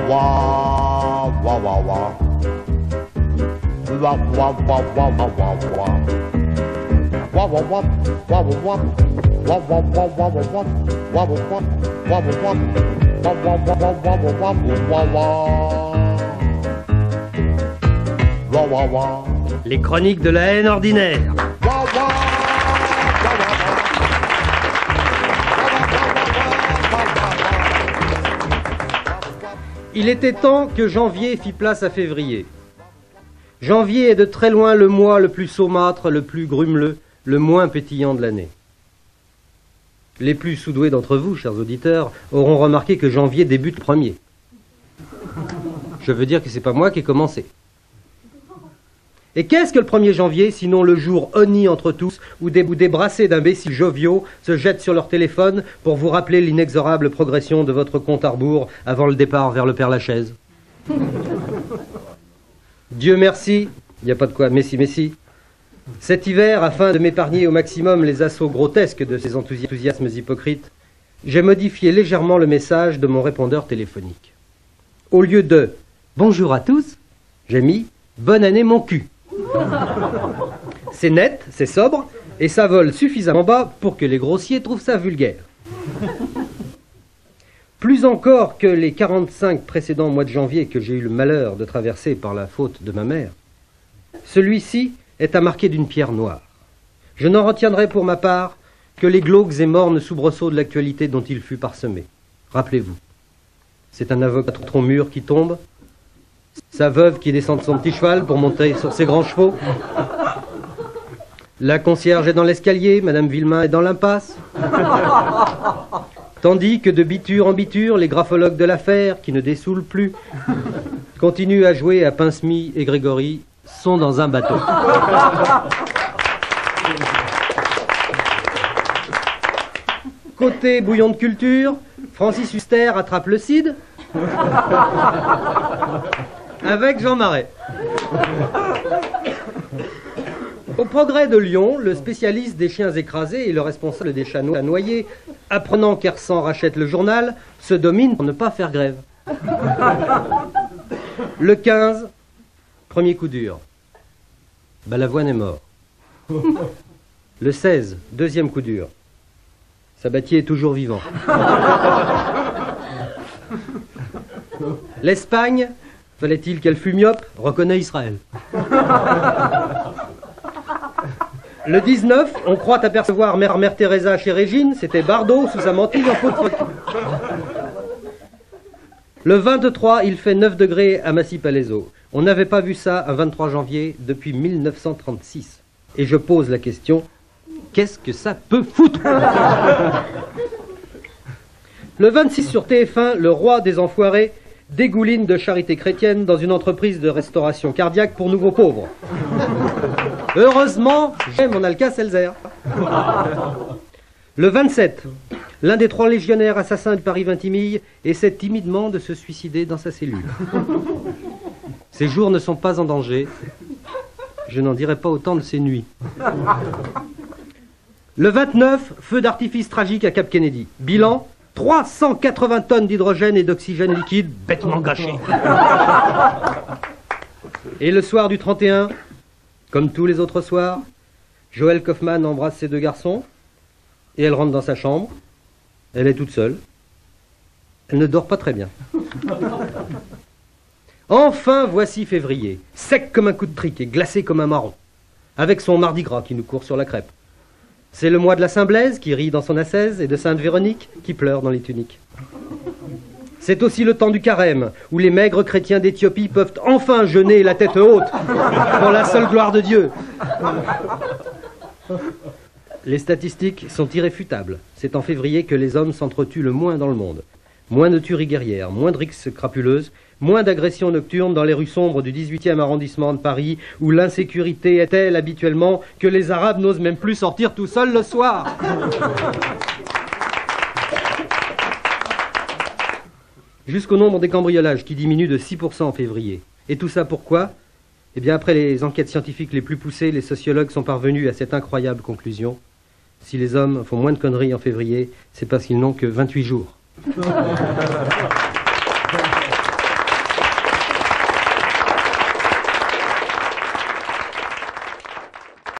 wah wah wah. Wah wah wah wah wah wah wah. Wah wah wah wah wah wah. Wah wah wah wah wah wah. Wah wah wah wah wah wah. Wah wah wah wah wah wah wah. Wah wah wah. Les chroniques de la haine ordinaire. Wah wah. Il était temps que janvier fit place à février. Janvier est de très loin le mois le plus saumâtre, le plus grumeleux, le moins pétillant de l'année. Les plus sous-doués d'entre vous, chers auditeurs, auront remarqué que janvier débute premier. Je veux dire que c'est pas moi qui ai commencé. Et qu'est-ce que le 1er janvier, sinon le jour honni entre tous, où des brassées d'imbéciles joviaux se jettent sur leur téléphone pour vous rappeler l'inexorable progression de votre compte à rebours avant le départ vers le Père-Lachaise. Dieu merci, il n'y a pas de quoi, messi. Cet hiver, afin de m'épargner au maximum les assauts grotesques de ces enthousiasmes hypocrites, j'ai modifié légèrement le message de mon répondeur téléphonique. Au lieu de « Bonjour à tous », j'ai mis « Bonne année mon cul ». C'est net, c'est sobre, et ça vole suffisamment bas pour que les grossiers trouvent ça vulgaire. Plus encore que les 45 précédents mois de janvier que j'ai eu le malheur de traverser par la faute de ma mère, celui-ci est à marquer d'une pierre noire. Je n'en retiendrai pour ma part que les glauques et mornes soubresauts de l'actualité dont il fut parsemé. Rappelez-vous, c'est un avocat trop mûr qui tombe, sa veuve qui descend de son petit cheval pour monter sur ses grands chevaux, la concierge est dans l'escalier, Madame Villemain est dans l'impasse, tandis que de biture en biture, les graphologues de l'affaire, qui ne dessoulent plus, continuent à jouer à Pincemy et Grégory, sont dans un bateau. Côté bouillon de culture, Francis Huster attrape le CID avec Jean Marais. Au Progrès de Lyon, le spécialiste des chiens écrasés et le responsable des chats noyés, apprenant qu'Hersan rachète le journal, se domine pour ne pas faire grève. Le 15, premier coup dur. Balavoine est mort. Le 16, deuxième coup dur. Sabatier est toujours vivant. L'Espagne, fallait-il qu'elle fût myope, reconnaît Israël. Le 19, on croit apercevoir Mère Teresa chez Régine, c'était Bardot sous sa mantille en peau de phoque. Le 23, il fait 9 degrés à Massy-Palaiseau. On n'avait pas vu ça un 23 janvier depuis 1936. Et je pose la question, qu'est-ce que ça peut foutre? Le 26 sur TF1, le roi des enfoirés dégouline de charité chrétienne dans une entreprise de restauration cardiaque pour nouveaux pauvres. Heureusement, j'ai mon Alka-Seltzer. Le 27, l'un des 3 légionnaires assassins de Paris-Vintimille essaie timidement de se suicider dans sa cellule. Ses jours ne sont pas en danger. Je n'en dirai pas autant de ses nuits. Le 29, feu d'artifice tragique à Cap Kennedy. Bilan, 380 tonnes d'hydrogène et d'oxygène liquide bêtement gâchés. Et le soir du 31, comme tous les autres soirs, Joël Kaufmann embrasse ses 2 garçons et elle rentre dans sa chambre. Elle est toute seule. Elle ne dort pas très bien. Enfin, voici février, sec comme un coup de trique et glacé comme un marron, avec son mardi gras qui nous court sur la crêpe. C'est le mois de la Saint-Blaise qui rit dans son ascèse et de Sainte-Véronique qui pleure dans les tuniques. C'est aussi le temps du carême, où les maigres chrétiens d'Éthiopie peuvent enfin jeûner la tête haute pour la seule gloire de Dieu. Les statistiques sont irréfutables. C'est en février que les hommes s'entretuent le moins dans le monde. Moins de tueries guerrières, moins de rixes crapuleuses, moins d'agressions nocturnes dans les rues sombres du 18e arrondissement de Paris, où l'insécurité est telle habituellement que les Arabes n'osent même plus sortir tout seuls le soir. Jusqu'au nombre des cambriolages qui diminue de 6% en février. Et tout ça pourquoi? Eh bien, après les enquêtes scientifiques les plus poussées, les sociologues sont parvenus à cette incroyable conclusion. Si les hommes font moins de conneries en février, c'est parce qu'ils n'ont que 28 jours.